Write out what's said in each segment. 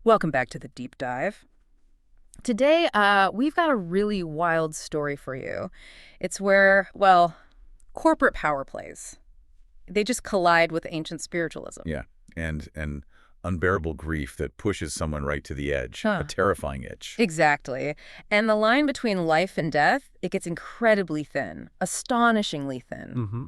Welcome back to the deep dive. Today, we've got a really wild story for you. It's where, well, corporate power plays. They just collide with ancient spiritualism. Yeah, and an unbearable grief that pushes someone right to the edge, Huh. a terrifying edge. Exactly. And the line between life and death, it gets incredibly thin, astonishingly thin. Mm-hmm.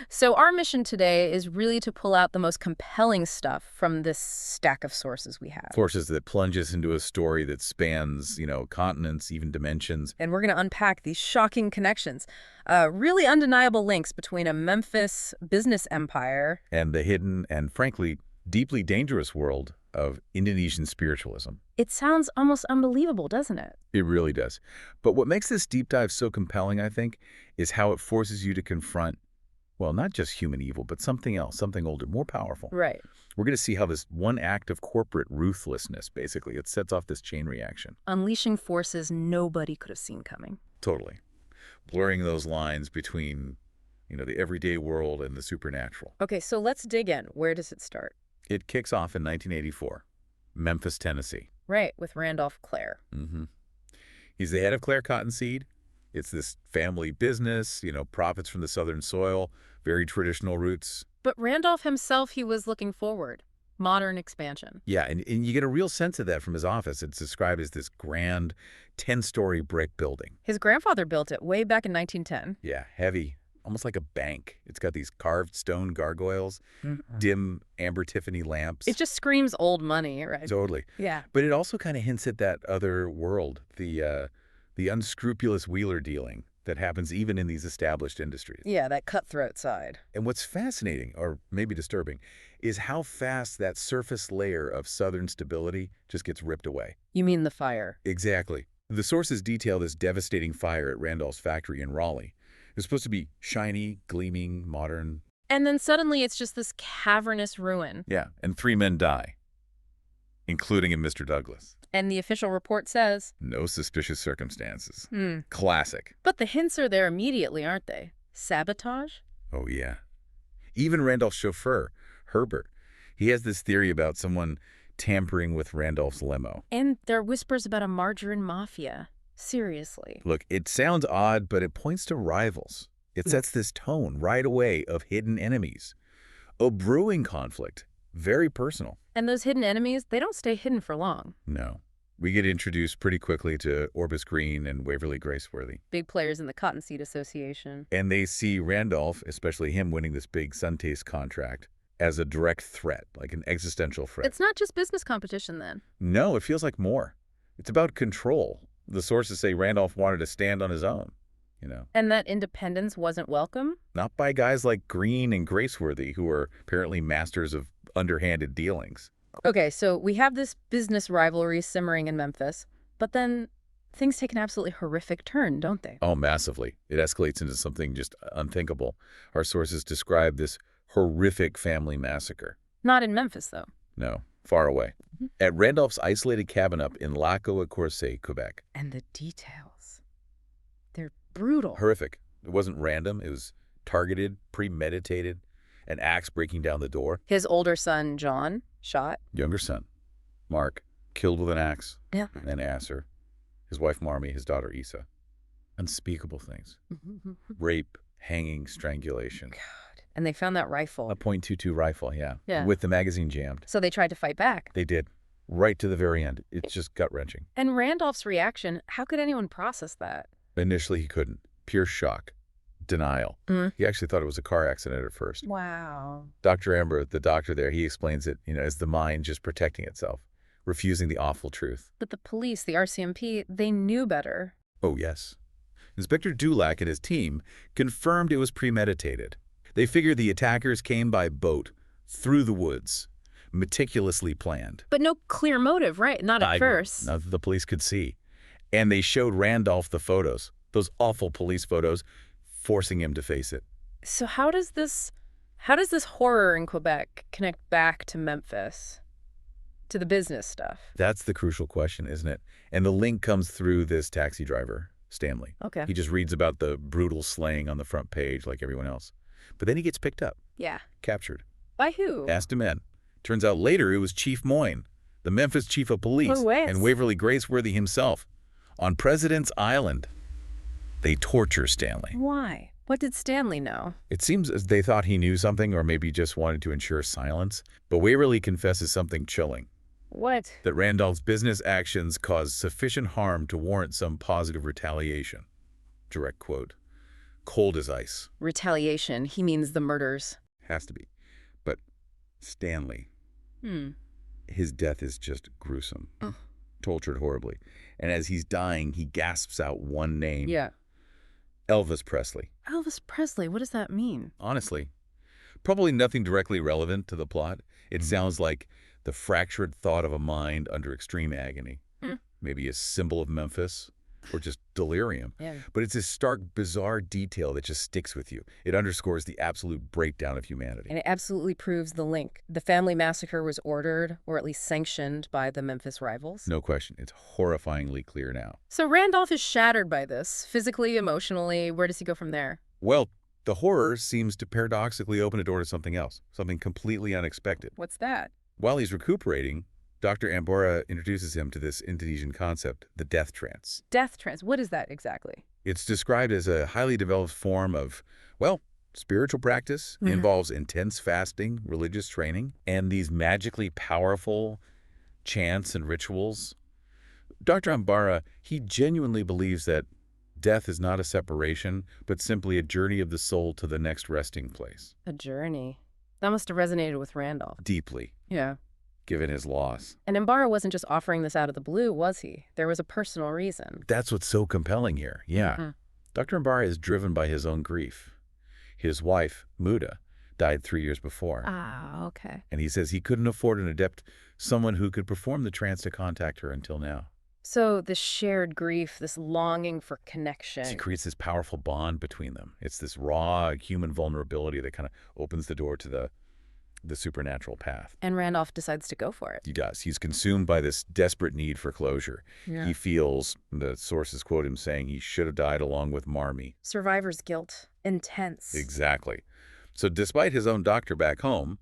So our mission today is really to pull out the most compelling stuff from this stack of sources we have. Forces that plunges into a story that spans, continents, even dimensions. And we're going to unpack these shocking connections, really undeniable links between a Memphis business empire And the hidden and, frankly, deeply dangerous world of Indonesian spiritualism. It sounds almost unbelievable, doesn't it? It really does. But what makes this deep dive so compelling, I think, is how it forces you to confront, well, not just human evil, but something else, something older, more powerful. Right. We're going to see how this one act of corporate ruthlessness, basically, it sets off this chain reaction. Unleashing forces nobody could have seen coming. Totally. Blurring those lines between, the everyday world and the supernatural. Okay, so let's dig in. Where does it start? It kicks off in 1984, Memphis, Tennessee. Right, with Randolph Clare. Mm-hmm. He's the head of Clare Cottonseed. It's this family business, profits from the southern soil, very traditional roots. But Randolph himself, he was looking forward. Modern expansion. Yeah, and you get a real sense of that from his office. It's described as this grand 10-story brick building. His grandfather built it way back in 1910. Yeah, heavy, almost like a bank. It's got these carved stone gargoyles, dim amber Tiffany lamps. It just screams old money, right? Totally. Yeah. But it also kind of hints at that other world, the unscrupulous wheeler dealing that happens even in these established industries. Yeah, that cutthroat side. And what's fascinating, or maybe disturbing, is how fast that surface layer of southern stability just gets ripped away. You mean the fire? Exactly. The sources detail this devastating fire at Randolph's factory in Raleigh. It's supposed to be shiny, gleaming, modern. And then suddenly it's just this cavernous ruin. Yeah, and 3 men die, including in Mr. Douglas. And the official report says... No suspicious circumstances. Classic. But the hints are there immediately, aren't they? Sabotage? Oh, yeah. Even Randolph's chauffeur, Herbert, he has this theory about someone tampering with Randolph's limo. And there are whispers about a margarine mafia. Seriously. Look, it sounds odd, but it points to rivals. It sets this tone right away of hidden enemies. A brewing conflict, very personal. And those hidden enemies, they don't stay hidden for long. No. We get introduced pretty quickly to Orbis Green and Waverly Graceworthy. Big players in the Cottonseed Association. And they see Randolph, especially him winning this big Suntaste contract, as a direct threat, like an existential threat. It's not just business competition then. No, it feels like more. It's about control. The sources say Randolph wanted to stand on his own, And that independence wasn't welcome? Not by guys like Green and Graceworthy, who are apparently masters of underhanded dealings. Okay, so we have this business rivalry simmering in Memphis, but then things take an absolutely horrific turn, don't they? Oh, massively. It escalates into something just unthinkable. Our sources describe this horrific family massacre. Not in Memphis, though. No, far away. At Randolph's isolated cabin up in Lac-aux-Courcelles, Quebec. And the details. They're brutal. Horrific. It wasn't random. It was targeted, premeditated, an axe breaking down the door. His older son, John, shot. Younger son, Mark, killed with an axe. Yeah. And Asser. His wife, Marmee, his daughter, Isa. Unspeakable things. Rape, hanging, strangulation. God. And they found that rifle. A .22 rifle, yeah. Yeah. With the magazine jammed. So they tried to fight back. They did. Right to the very end. It's just gut-wrenching. And Randolph's reaction, how could anyone process that? Initially, he couldn't. Pure shock. Denial. He actually thought it was a car accident at first. Wow. Dr. Amber, the doctor there, he explains it, as the mind just protecting itself, refusing the awful truth. But the police, the RCMP, they knew better. Oh, yes. Inspector Dulac and his team confirmed it was premeditated. They figured the attackers came by boat, through the woods, meticulously planned. But no clear motive, right? Not at first. Not that the police could see. And they showed Randolph the photos, those awful police photos, forcing him to face it. So how does this horror in Quebec connect back to Memphis? To the business stuff? That's the crucial question, isn't it? And the link comes through this taxi driver, Stanley. Okay. He just reads about the brutal slaying on the front page like everyone else. But then he gets picked up. Yeah. Captured. By who? Asked him in. Turns out later it was Chief Moyne, the Memphis chief of police, Oh, wait. and Waverly Graceworthy himself. On President's Island, they torture Stanley. Why? What did Stanley know? It seems as they thought he knew something or maybe just wanted to ensure silence, but Waverly confesses something chilling. What? That Randolph's business actions caused sufficient harm to warrant some positive retaliation. Direct quote. Cold as ice. Retaliation. He means the murders. Has to be. But Stanley, Hmm. his death is just gruesome. Oh. Tortured horribly. And as he's dying, he gasps out one name. Yeah. Elvis Presley. Elvis Presley. What does that mean? Honestly, probably nothing directly relevant to the plot. It sounds like the fractured thought of a mind under extreme agony. Maybe a symbol of Memphis, or just delirium. Yeah. But it's this stark, bizarre detail that just sticks with you. It underscores the absolute breakdown of humanity. And it absolutely proves the link. The family massacre was ordered, or at least sanctioned, by the Memphis rivals. No question. It's horrifyingly clear now. So Randolph is shattered by this, physically, emotionally. Where does he go from there? Well, the horror seems to paradoxically open a door to something else, something completely unexpected. What's that? While he's recuperating, Dr. Ambora introduces him to this Indonesian concept, the death trance. Death trance. What is that exactly? It's described as a highly developed form of, well, spiritual practice. It involves intense fasting, religious training, and these magically powerful chants and rituals. Dr. Ambara, he genuinely believes that death is not a separation, but simply a journey of the soul to the next resting place. A journey. That must have resonated with Randolph. Deeply, Yeah. given his loss. And Ibarra wasn't just offering this out of the blue, was he? There was a personal reason. That's what's so compelling here. Yeah. Dr. Ambara is driven by his own grief. His wife, Muda, died 3 years before. Ah, okay. And he says he couldn't afford an adept, someone who could perform the trance to contact her until now. So this shared grief, this longing for connection. She creates this powerful bond between them. It's this raw human vulnerability that kind of opens the door to the supernatural path. And Randolph decides to go for it. He does. He's consumed by this desperate need for closure. Yeah. He feels, the sources quote him saying, he should have died along with Marmee. Survivor's guilt. Intense. Exactly. So despite his own doctor back home,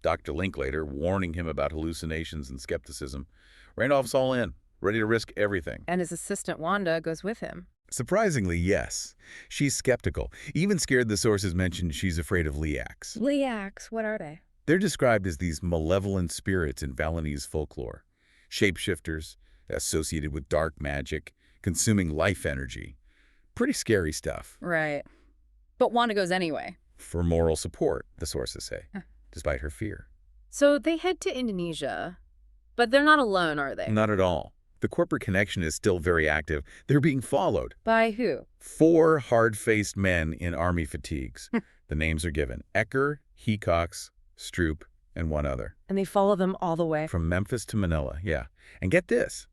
Dr. Linklater, warning him about hallucinations and skepticism, Randolph's all in, ready to risk everything. And his assistant Wanda goes with him. Surprisingly, yes. She's skeptical. Even scared, the sources mentioned she's afraid of liaks. Liaks, what are they? They're described as these malevolent spirits in Balinese folklore. Shapeshifters, associated with dark magic, consuming life energy. Pretty scary stuff. Right. But Wanda goes anyway. For moral support, the sources say, despite her fear. So they head to Indonesia, but they're not alone, are they? Not at all. The corporate connection is still very active. They're being followed. By who? 4 hard-faced men in army fatigues. The names are given. Ecker, Hecox, Stroop, and one other. And they follow them all the way. From Memphis to Manila, yeah. And get this.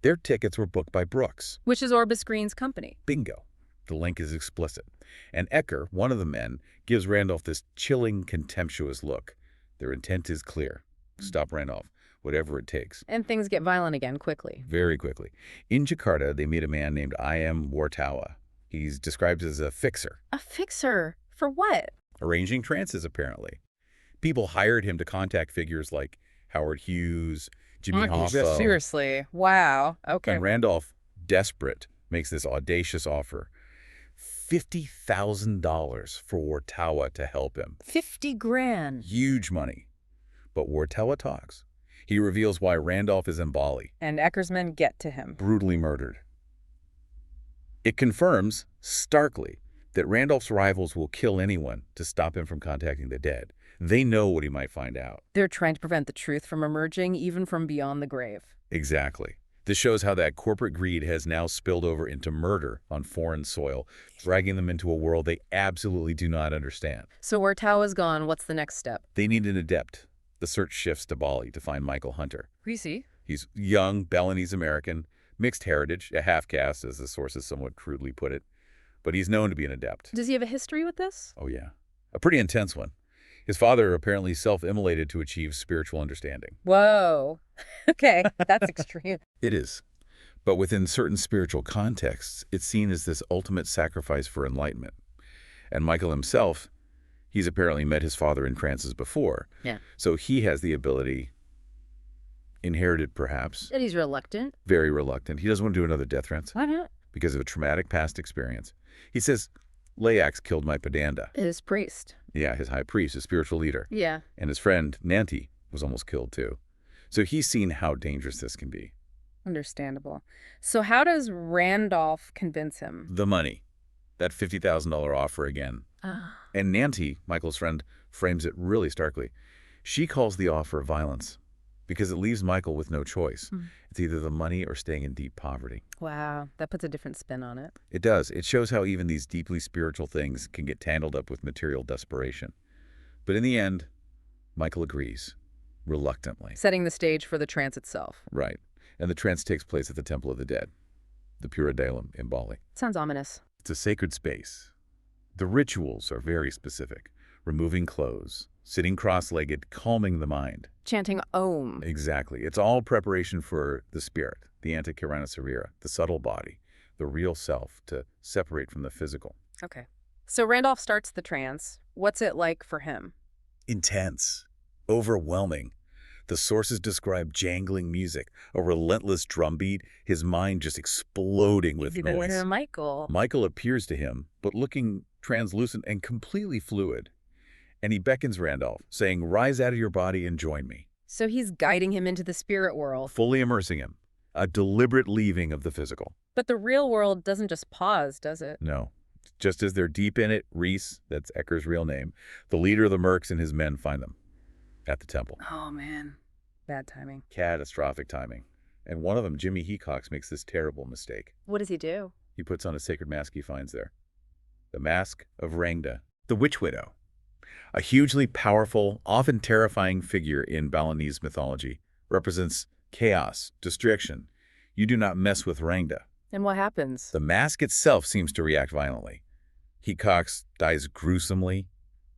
Their tickets were booked by Brooks. Which is Orbis Green's company. Bingo. The link is explicit. And Ecker, one of the men, gives Randolph this chilling, contemptuous look. Their intent is clear. Stop Randolph, whatever it takes. And things get violent again quickly. Very quickly. In Jakarta, they meet a man named I.M. Wartawa. He's described as a fixer. A fixer? For what? Arranging trances, apparently. People hired him to contact figures like Howard Hughes, Jimmy Hoffa. Seriously. Wow. Okay. And Randolph, desperate, makes this audacious offer. $50,000 for Wartawa to help him. 50 grand. Huge money. But Wartawa talks. He reveals why Randolph is in Bali. And Ecker's men get to him. Brutally murdered. It confirms, starkly, that Randolph's rivals will kill anyone to stop him from contacting the dead. They know what he might find out. They're trying to prevent the truth from emerging, even from beyond the grave. Exactly. This shows how that corporate greed has now spilled over into murder on foreign soil, dragging them into a world they absolutely do not understand. So where Tao's gone, what's the next step? They need an adept. The search shifts to Bali to find Michael Hunter. We see. He's young, Balinese American, mixed heritage, a half-caste, as the sources somewhat crudely put it. But he's known to be an adept. Does he have a history with this? Oh, yeah. A pretty intense one. His father apparently self-immolated to achieve spiritual understanding. Whoa. Okay, that's extreme. It is. But within certain spiritual contexts, it's seen as this ultimate sacrifice for enlightenment. And Michael himself, he's apparently met his father in trances before. Yeah. So he has the ability Inherited, perhaps. And he's reluctant. Very reluctant. He doesn't want to do another death trance Why not? because of a traumatic past experience. He says, Layax killed my Padanda. His priest. Yeah, his high priest, his spiritual leader. Yeah. And his friend, Nanti, was almost killed too. So he's seen how dangerous this can be. Understandable. So how does Randolph convince him? The money. That $50,000 offer again. Ah. And Nanti, Michael's friend, frames it really starkly. She calls the offer violence because it leaves Michael with no choice. It's either the money or staying in deep poverty. Wow, that puts a different spin on it. It does. It shows how even these deeply spiritual things can get tangled up with material desperation. But in the end, Michael agrees, reluctantly. Setting the stage for the trance itself. Right. And the trance takes place at the Temple of the Dead, the Puradalum in Bali. Sounds ominous. It's a sacred space. The rituals are very specific. Removing clothes, sitting cross-legged, calming the mind. Chanting Om. Exactly. It's all preparation for the spirit, the Antikirana Sarira, the subtle body, the real self, to separate from the physical. Okay. So Randolph starts the trance. What's it like for him? Intense. Overwhelming. The sources describe jangling music, a relentless drumbeat, his mind just exploding with Even noise. with Michael. Michael appears to him, but looking translucent and completely fluid. And he beckons Randolph, saying, rise out of your body and join me. So he's guiding him into the spirit world. Fully immersing him. A deliberate leaving of the physical. But the real world doesn't just pause, does it? No. Just as they're deep in it, Reese, that's Ecker's real name, the leader of the Mercs and his men find them at the temple. Oh, man. Bad timing. Catastrophic timing. And one of them, Jimmy Hecox, makes this terrible mistake. What does he do? He puts on a sacred mask he finds there. The mask of Rangda, the witch widow. A hugely powerful, often terrifying figure in Balinese mythology, represents chaos, destruction. You do not mess with Rangda. And what happens? The mask itself seems to react violently. Hecox dies gruesomely,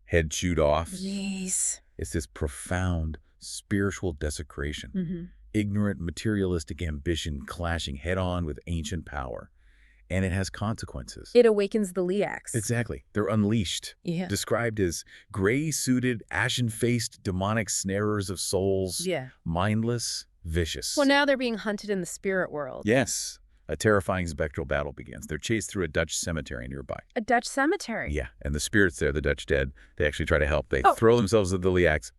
head chewed off. Jeez. It's this profound spiritual desecration. Mm-hmm. Ignorant, materialistic ambition clashing head-on with ancient power. And it has consequences. It awakens the Liax. Exactly. They're unleashed. Yeah. Described as gray-suited, ashen-faced, demonic snarers of souls. Yeah. Mindless, vicious. Well, now they're being hunted in the spirit world. Yes. A terrifying spectral battle begins. They're chased through a Dutch cemetery nearby. A Dutch cemetery? Yeah. And the spirits there, the Dutch dead, they actually try to help. They Oh. throw themselves at the Liax,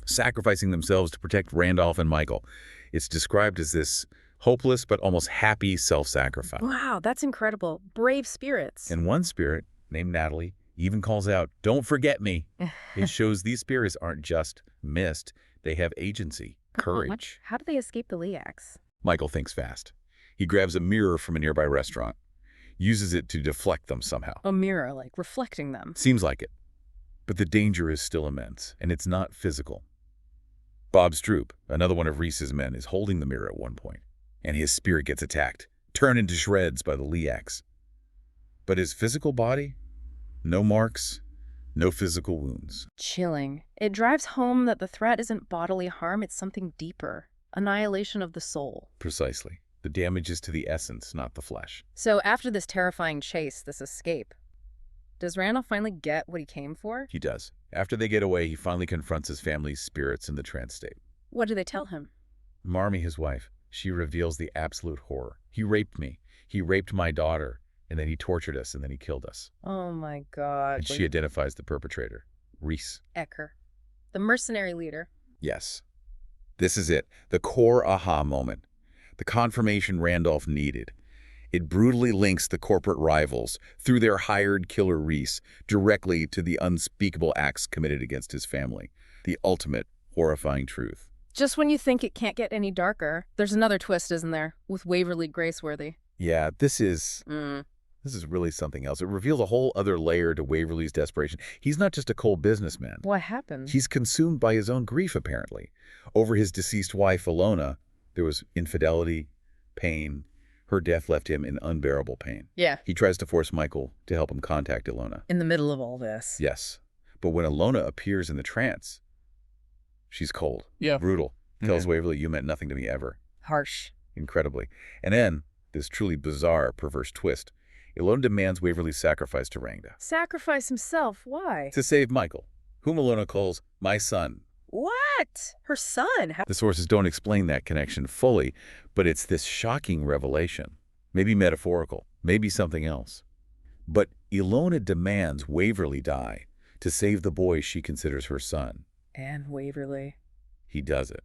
sacrificing themselves to protect Randolph and Michael. It's described as this hopeless but almost happy self-sacrifice. Wow, that's incredible. Brave spirits. And one spirit, named Natalie, even calls out, "Don't forget me." It shows these spirits aren't just mist. They have agency, courage. How do they escape the Liax? Michael thinks fast. He grabs a mirror from a nearby restaurant, uses it to deflect them somehow. A mirror, like reflecting them. Seems like it. But the danger is still immense, and it's not physical. Bob Stroop, another one of Reese's men, is holding the mirror at one point, and his spirit gets attacked, turned into shreds by the Liax. But his physical body? No marks, no physical wounds. Chilling. It drives home that the threat isn't bodily harm, it's something deeper. Annihilation of the soul. Precisely. The damage is to the essence, not the flesh. So after this terrifying chase, this escape, does Randolph finally get what he came for? He does. After they get away, he finally confronts his family's spirits in the trance state. What do they tell him? Marmee, his wife, she reveals the absolute horror. He raped me. He raped my daughter. And then he tortured us, and then he killed us. Oh my God. And she identifies the perpetrator, Reese. Ecker. The mercenary leader. Yes. This is it. The core aha moment. The confirmation Randolph needed. It brutally links the corporate rivals, through their hired killer Reese, directly to the unspeakable acts committed against his family. The ultimate horrifying truth. Just when you think it can't get any darker, there's another twist, isn't there? With Waverly Graceworthy. Yeah, this is really something else. It reveals a whole other layer to Waverly's desperation. He's not just a cold businessman. What happened? He's consumed by his own grief, apparently. Over his deceased wife, Ilona, there was infidelity, pain. Her death left him in unbearable pain. Yeah. He tries to force Michael to help him contact Ilona. In the middle of all this. Yes. But when Ilona appears in the trance, she's cold. Yeah. Brutal. Tells Waverly, "You meant nothing to me ever." Harsh. Incredibly. And then, this truly bizarre, perverse twist. Ilona demands Waverly's sacrifice to Rangda. Sacrifice himself? Why? To save Michael, whom Ilona calls my son, What? Her son? The sources don't explain that connection fully, but it's this shocking revelation. Maybe metaphorical, maybe something else. But Ilona demands Waverly die to save the boy she considers her son. And Waverly. He does it.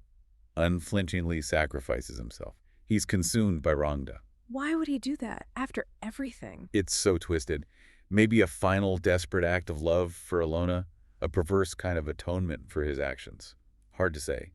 Unflinchingly sacrifices himself. He's consumed by Rangda. Why would he do that after everything? It's so twisted. Maybe a final desperate act of love for Ilona, a perverse kind of atonement for his actions. Hard to say,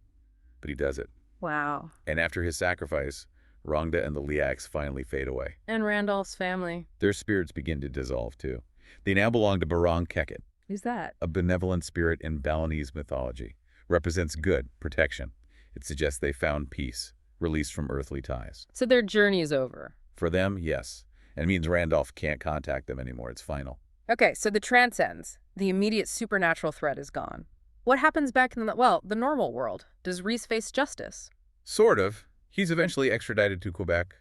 but he does it. Wow. And after his sacrifice, Rangda and the Liaks finally fade away. And Randolph's family. Their spirits begin to dissolve too. They now belong to Barang Keket, Who's that? a benevolent spirit in Balinese mythology. Represents good, protection. It suggests they found peace, released from earthly ties. So their journey is over. For them, yes. And it means Randolph can't contact them anymore. It's final. Okay, so the trance ends. The immediate supernatural threat is gone. What happens back in the normal world? Does Reese face justice? Sort of. He's eventually extradited to Quebec,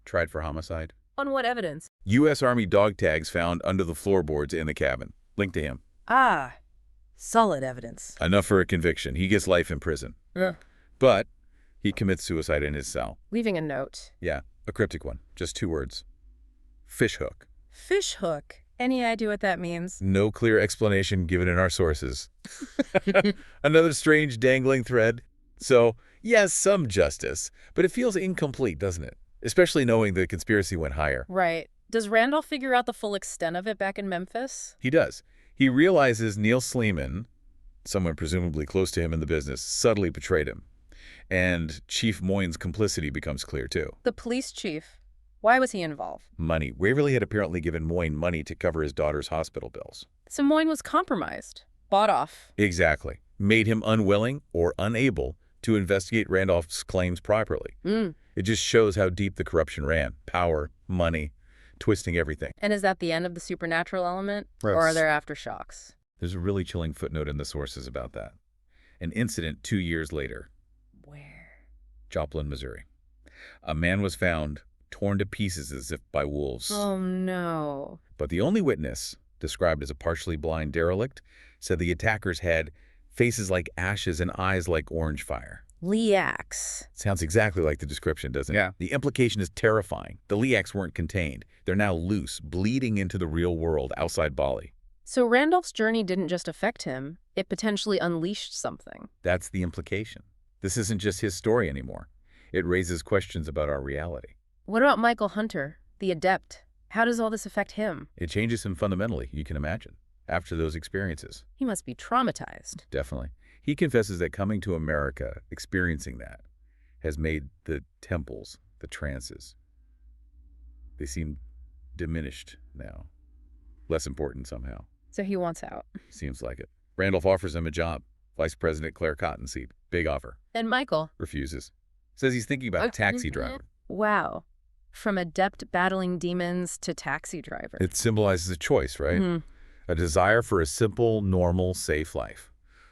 tried for homicide. On what evidence? U.S. Army dog tags found under the floorboards in the cabin, linked to him. Ah, solid evidence. Enough for a conviction. He gets life in prison. But he commits suicide in his cell. Leaving a note. Yeah, a cryptic one. Just 2 words. Fishhook. Fishhook. Any idea what that means? No clear explanation given in our sources. Another strange dangling thread. So, yes, some justice, but it feels incomplete, doesn't it? Especially knowing the conspiracy went higher. Right. Does Randolph figure out the full extent of it back in Memphis? He does. He realizes Neil Sleeman, someone presumably close to him in the business, subtly betrayed him. And Chief Moyne's complicity becomes clear, too. The police chief. Why was he involved? Money. Waverly had apparently given Moyne money to cover his daughter's hospital bills. So Moyne was compromised. Bought off. Exactly. Made him unwilling or unable to investigate Randolph's claims properly. It just shows how deep the corruption ran. Power, money, twisting everything. And is that the end of the supernatural element? Yes. Or are there aftershocks? There's a really chilling footnote in the sources about that. An incident 2 years later. Where? Joplin, Missouri. A man was found torn to pieces as if by wolves. Oh, no. But the only witness, described as a partially blind derelict, said the attackers had faces like ashes and eyes like orange fire. Liaks. Sounds exactly like the description, doesn't it? Yeah. The implication is terrifying. The Liaks weren't contained. They're now loose, bleeding into the real world outside Bali. So Randolph's journey didn't just affect him. It potentially unleashed something. That's the implication. This isn't just his story anymore. It raises questions about our reality. What about Michael Hunter, the adept? How does all this affect him? It changes him fundamentally, you can imagine, after those experiences. He must be traumatized. Definitely. He confesses that coming to America, experiencing that, has made the temples, the trances, they seem diminished now. Less important somehow. So he wants out. Seems like it. Randolph offers him a job. Vice President Clare Cottonseed. Big offer. And Michael? Refuses. Says he's thinking about taxi driver. Wow. From adept battling demons to taxi driver. It symbolizes a choice, right? A desire for a simple, normal, safe life.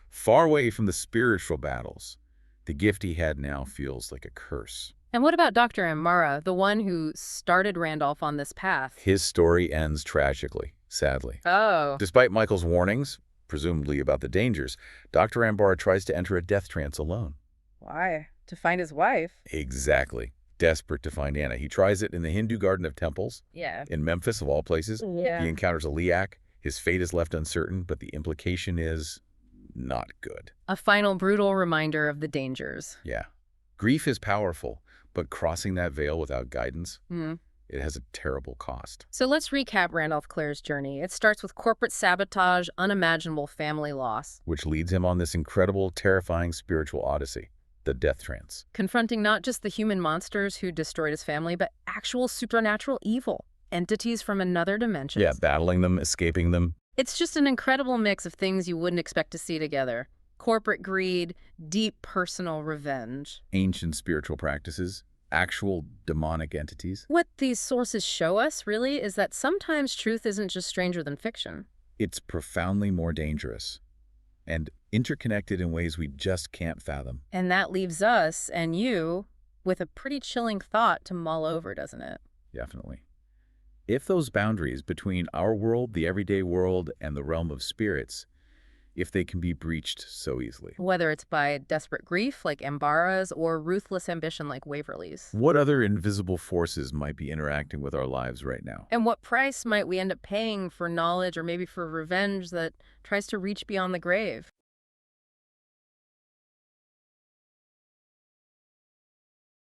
Far away from the spiritual battles. The gift he had now feels like a curse. And what about Dr. Amara, the one who started Randolph on this path? His story ends tragically, sadly. Oh. Despite Michael's warnings, presumably about the dangers, Dr. Ambara tries to enter a death trance alone. Why? To find his wife? Exactly. Desperate to find Anna. He tries it in the Hindu Garden of Temples, Yeah. in Memphis of all places. Yeah. He encounters a Liak. His fate is left uncertain, but the implication is not good. A final brutal reminder of the dangers. Yeah. Grief is powerful, but crossing that veil without guidance, it has a terrible cost. So let's recap Randolph Clare's journey. It starts with corporate sabotage, unimaginable family loss. Which leads him on this incredible, terrifying spiritual odyssey, the death trance. Confronting not just the human monsters who destroyed his family, but actual supernatural evil. Entities from another dimension. Yeah, battling them, escaping them. It's just an incredible mix of things you wouldn't expect to see together. Corporate greed, deep personal revenge. Ancient spiritual practices, actual demonic entities. What these sources show us, really, is that sometimes truth isn't just stranger than fiction. It's profoundly more dangerous and interconnected in ways we just can't fathom. And that leaves us and you with a pretty chilling thought to mull over, doesn't it? Definitely. If those boundaries between our world, the everyday world, and the realm of spirits, if they can be breached so easily. Whether it's by desperate grief, like Ambara's, or ruthless ambition, like Waverley's. What other invisible forces might be interacting with our lives right now? And what price might we end up paying for knowledge or maybe for revenge that tries to reach beyond the grave?